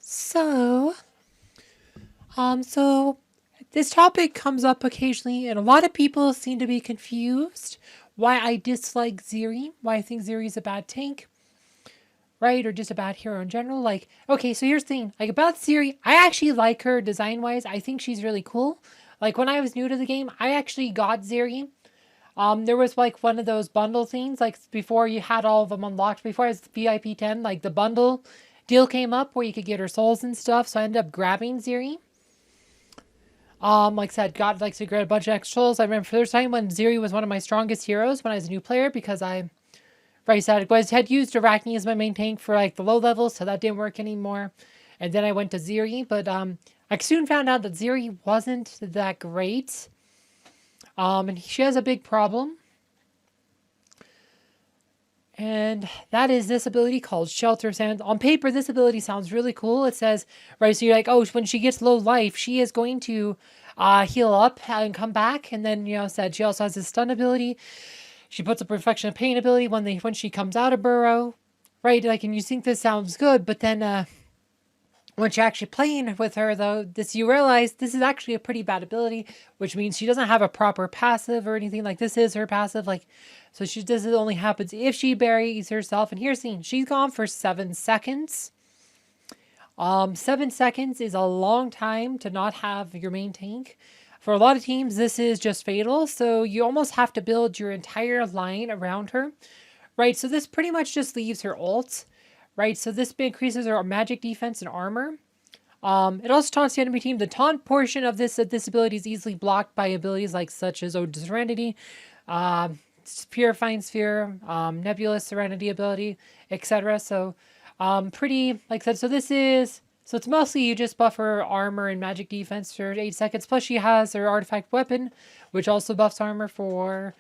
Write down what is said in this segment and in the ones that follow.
So, so this topic comes up occasionally, and a lot of people seem to be confused why I dislike Ziri, why I think Ziri is a bad tank, right, or just a bad hero in general. Like, okay, so here's the thing, like about Ziri, I actually like her design wise. I think she's really cool. Like when I was new to the game, I actually got Ziri. There was like one of those bundle things, like before you had all of them unlocked, before I was VIP 10, like the bundle deal came up where you could get her souls and stuff. So I ended up grabbing Ziri. Like I said, got like to get a bunch of extra souls. I remember for the first time when Ziri was one of my strongest heroes when I was a new player because right, said I had used Arachne as my main tank for like the low levels, so that didn't work anymore. And then I went to Ziri, but I soon found out that Ziri wasn't that great. And she has a big problem. And that is this ability called Shelter Sands. On paper, this ability sounds really cool. It says, right, so you're like, oh, when she gets low life, she is going to heal up and come back. And then, said she also has this stun ability. She puts up Reflection of Pain ability when she comes out of Burrow. Right, like, and you think this sounds good, but then once you're actually playing with her, though, you realize this is actually a pretty bad ability, which means she doesn't have a proper passive or anything. Like, this is her passive. Like, so this only happens if she buries herself. And here's the thing. She's gone for 7 seconds. 7 seconds is a long time to not have your main tank. For a lot of teams, this is just fatal. So you almost have to build your entire line around her. Right, so this pretty much just leaves her ult. Right, so this increases her magic defense and armor. It also taunts the enemy team. The taunt portion of this ability is easily blocked by abilities like such as Ode to Serenity, Purifying Sphere, Nebulous Serenity ability, etc. So pretty, like I said, so it's mostly you just buff her armor and magic defense for 8 seconds. Plus she has her artifact weapon, which also buffs armor for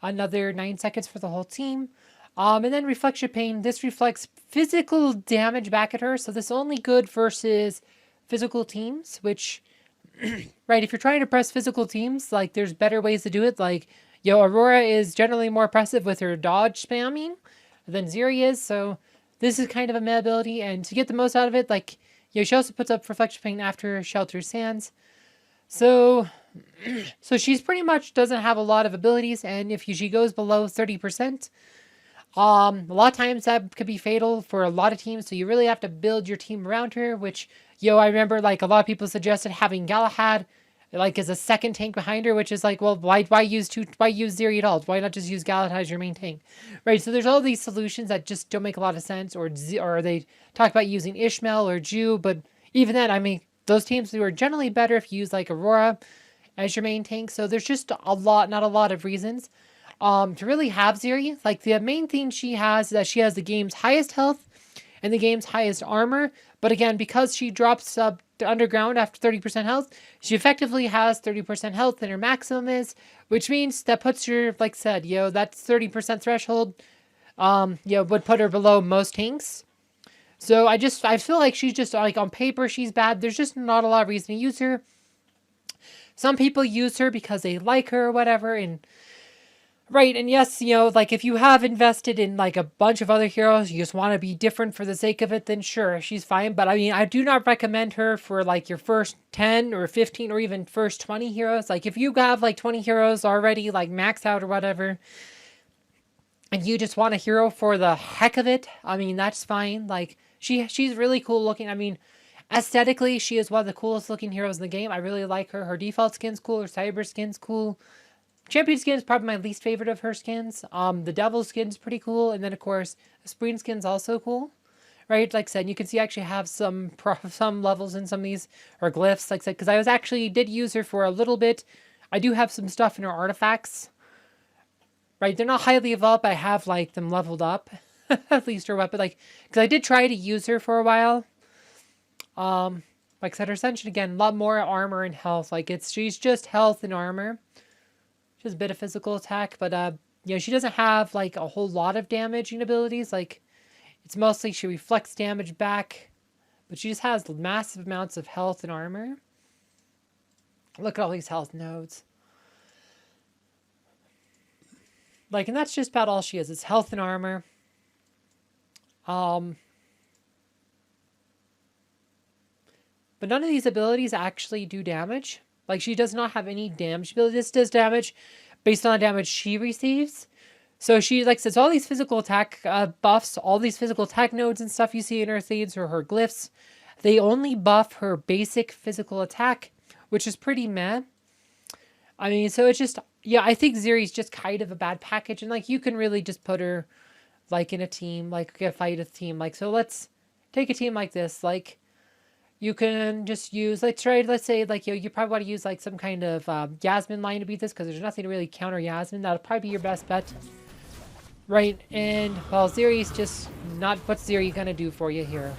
another 9 seconds for the whole team. And then Reflection Pain. This reflects physical damage back at her. So this is only good versus physical teams, which, right, if you're trying to press physical teams, like there's better ways to do it. Like, Aurora is generally more oppressive with her dodge spamming than Ziri is. So this is kind of a meta ability. And to get the most out of it, like, she also puts up Reflection Pain after Shelter Sands. So she's pretty much doesn't have a lot of abilities. And if she goes below 30%, a lot of times that could be fatal for a lot of teams, so you really have to build your team around her, which, I remember, like, a lot of people suggested having Galahad, like, as a second tank behind her, which is like, well, why use Ziri at all? Why not just use Galahad as your main tank? Right, so there's all these solutions that just don't make a lot of sense, or they talk about using Ishmael or Jew, but even then, I mean, those teams are generally better if you use, like, Aurora as your main tank, so there's just not a lot of reasons to really have Ziri. Like, the main thing she has is that she has the game's highest health and the game's highest armor. But again, because she drops to underground after 30% health, she effectively has 30% health than her maximum is, which means that puts her, like I said, that 30% threshold, would put her below most tanks. So I feel like she's just, like, on paper, she's bad. There's just not a lot of reason to use her. Some people use her because they like her or whatever, and right, and yes, like if you have invested in like a bunch of other heroes, you just want to be different for the sake of it, then sure, she's fine. But I mean, I do not recommend her for like your first 10 or 15 or even first 20 heroes. Like if you have like 20 heroes already like maxed out or whatever, and you just want a hero for the heck of it, I mean, that's fine. Like she's really cool looking. I mean, aesthetically, she is one of the coolest looking heroes in the game. I really like her. Her default skin's cool. Her cyber skin's cool. Champion skin is probably my least favorite of her skins. The Devil skin's pretty cool, and then of course the Spring skin's also cool, right? Like I said, you can see I actually have some levels in some of these or glyphs, like I said, because did use her for a little bit. I do have some stuff in her artifacts, right? They're not highly evolved, but I have like them leveled up, at least her weapon, like because I did try to use her for a while. Like I said, her ascension again, a lot more armor and health. Like she's just health and armor. Just a bit of physical attack, but she doesn't have like a whole lot of damaging abilities. Like it's mostly she reflects damage back, but she just has massive amounts of health and armor. Look at all these health nodes. Like, and that's just about all she is. It's health and armor. but none of these abilities actually do damage. Like, she does not have any damage ability. This does damage based on the damage she receives. So she, like, says all these physical attack buffs, all these physical attack nodes and stuff you see in her thieves or her glyphs, they only buff her basic physical attack, which is pretty meh. I mean, so it's just, yeah, I think Ziri's just kind of a bad package. And, like, you can really just put her, like, in a team, like, fight a team. Like, so let's take a team like this. Like, you can just use, let's say, like, you probably want to use, like, some kind of Yasmin line to beat this, because there's nothing to really counter Yasmin. That'll probably be your best bet. Right, and, well, Ziri's just not, what's Ziri gonna do for you here?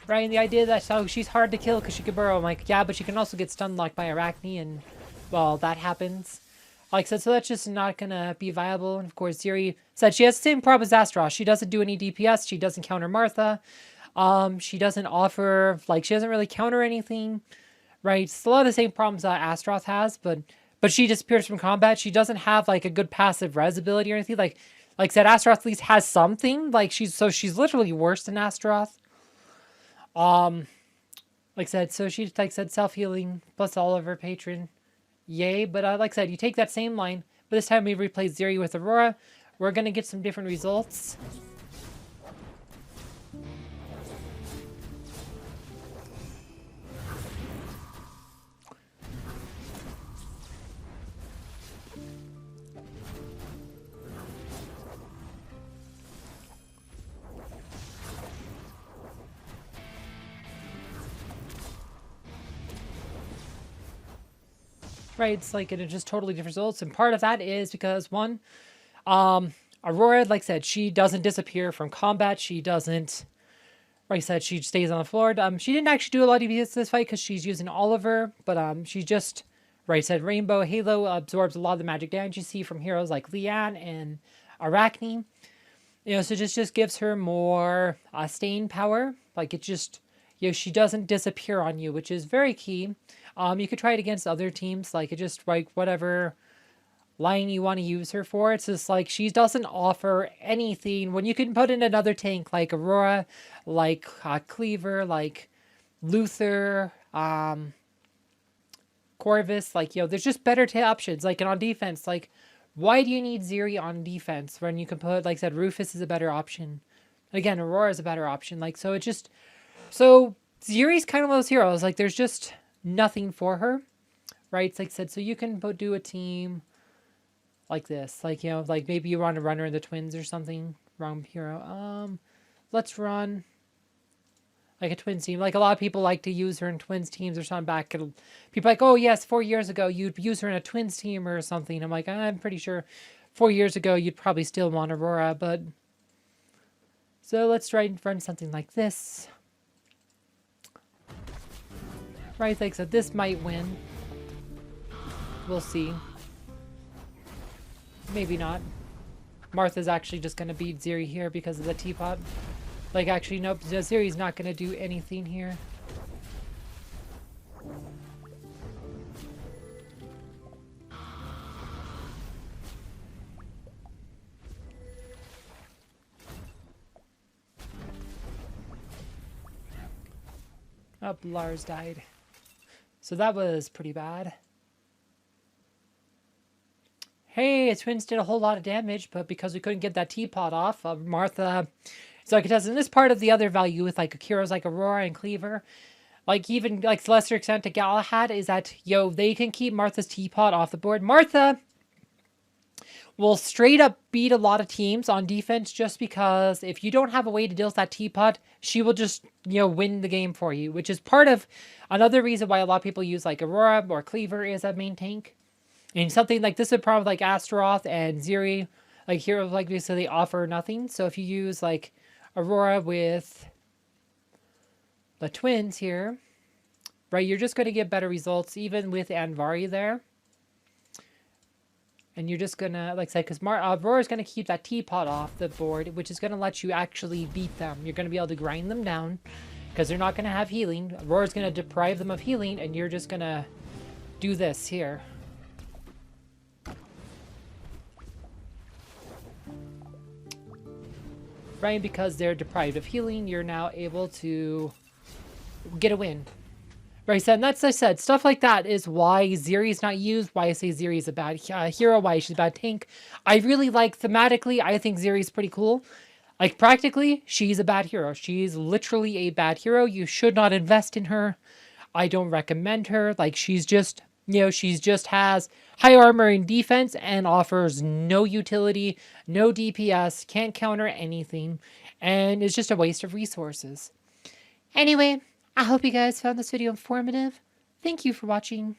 Right, and the idea that, oh, she's hard to kill because she can burrow. I'm like, yeah, but she can also get stun locked by Arachne, and, well, that happens. Like I said, so that's just not gonna be viable. And of course, Ziri said she has the same problem as Astaroth. She doesn't do any DPS. She doesn't counter Martha. She doesn't offer, like, she doesn't really counter anything, right? It's a lot of the same problems that Astaroth has, but she disappears from combat. She doesn't have, like, a good passive res ability or anything. Like I said, Astaroth at least has something. Like, she's literally worse than Astaroth. Like I said, so she, like I said, self-healing plus all of her patron. Yay, but like I said, you take that same line, but this time we replace Ziri with Aurora. We're going to get some different results. Right, it's like it's just totally different results, and part of that is because one, Aurora, like I said, she doesn't disappear from combat. She doesn't, like I said, she stays on the floor. She didn't actually do a lot of DPS this fight because she's using Oliver, but she just, right, I said Rainbow Halo absorbs a lot of the magic damage you see from heroes like Leanne and Arachne. You know, so just gives her more staying power. Like, it just, you know, she doesn't disappear on you, which is very key. You could try it against other teams, like, it just, like, whatever line you want to use her for. It's just, like, she doesn't offer anything. When you can put in another tank, like Aurora, like Cleaver, like Luther, Corvus, like, you know, there's just better options. Like, and on defense, like, why do you need Ziri on defense when you can put, like I said, Rufus is a better option. Again, Aurora is a better option. Like, so it just, so Ziri's kind of one of those heroes. Like, there's just nothing for her, right? It's like I said, so you can do a team like this, like, you know, like maybe you want to run her in the twins or something. Wrong hero. Let's run like a twins team. Like, a lot of people like to use her in twins teams or something back. People like, oh yes, 4 years ago you'd use her in a twins team or something. I'm like, I'm pretty sure 4 years ago you'd probably still want Aurora, but so let's try and run something like this. Right, like, so this might win. We'll see. Maybe not. Martha's actually just going to beat Ziri here because of the teapot. Like, actually, nope. Ziri's not going to do anything here. Oh, Lars died. So that was pretty bad. Hey, twins did a whole lot of damage, but because we couldn't get that teapot off, Martha... So I could tell, in this part of the other value with, like, heroes like Aurora and Cleaver, like, even, like, to lesser extent to Galahad, is that, yo, they can keep Martha's teapot off the board. Martha will straight up beat a lot of teams on defense just because if you don't have a way to deal with that teapot, she will just, you know, win the game for you, which is part of another reason why a lot of people use, like, Aurora or Cleaver as a main tank. And something like this would probably, like, Astaroth and Ziri, like, heroes like this, so they offer nothing. So if you use, like, Aurora with the twins here, right, you're just going to get better results, even with Anvari there. And you're just going to, like I said, because Aurora's going to keep that teapot off the board, which is going to let you actually beat them. You're going to be able to grind them down, because they're not going to have healing. Aurora's going to deprive them of healing, and you're just going to do this here. right? Because they're deprived of healing, you're now able to get a win. Right, so and that's, I said, stuff like that is why Ziri is not used, why I say Ziri is a bad hero, why she's a bad tank. I really like thematically, I think Ziri's pretty cool. Like, practically, she's a bad hero. She's literally a bad hero. You should not invest in her. I don't recommend her. Like, she's just, she's just has high armor and defense and offers no utility, no DPS, can't counter anything, and is just a waste of resources. Anyway, I hope you guys found this video informative. Thank you for watching.